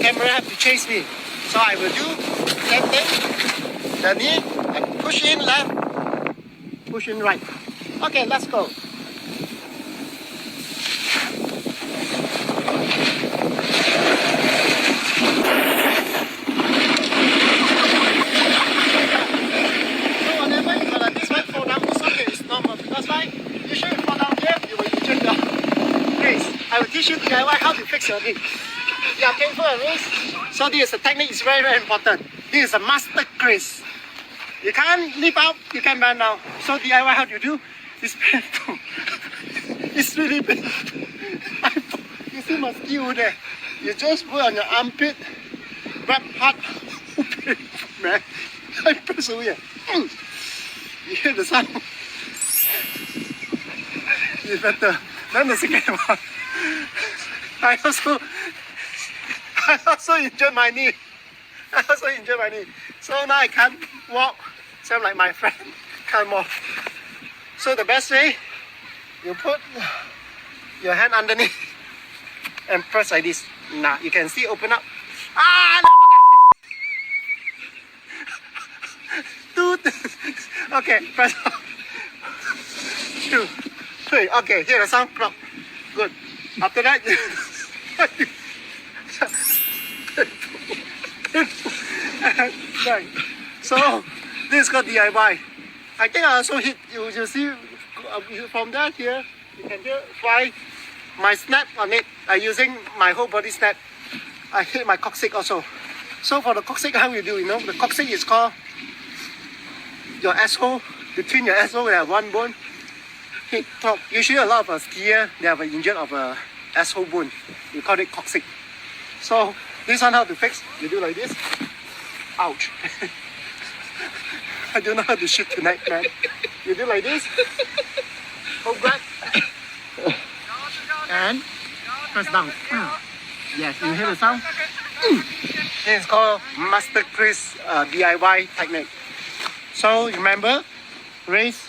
camera have to chase me. So I will do same thing. The knee and push in left, push in right. Okay, let's go. I will teach you DIY how to fix your knee. You are painful and race. So this is the technique is very, very important. This is a master grace. You can't leap out, you can't bend down. So DIY how to do is painful. It's really painful. You see my skill there. You just put on your armpit, grab hard. Painful, man. I press away. You hear the sound? It's better. Then the second one. I also injured my knee. So now I can't walk. So I'm like my friend, can't walk. So the best way, you put your hand underneath and press like this. Now you can see open up. Ah, no. Okay, press. 2, 3. Okay, hear the sound. Clock. Good. After that, so this is called DIY. I think I also hit you. You see from there here, you can hear fly my snap on it. I'm using my whole body snap. I hit my coccyx also. So for the coccyx, how you do? You know, the coccyx is called your asshole. Between your asshole, we have one bone. Hit top. Usually a lot of skier they have an injured of a asshole bone. We call it coccyx. So this one how to fix? You do like this. Ouch. I don't know how to shoot tonight, man. You do like this. Hold back. And press down. Yes, you hear the sound? This is called Master Chris DIY technique. So remember, raise,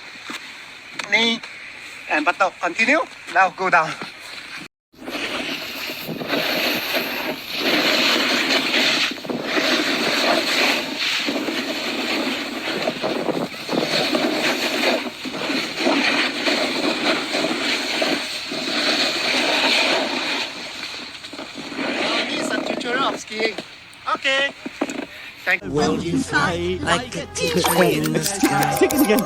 knee, and buttock. Continue. Now go down. This is a tutorial of skiing. Okay. Thank you. Will you fly like a teacher in the sky? Sing it again.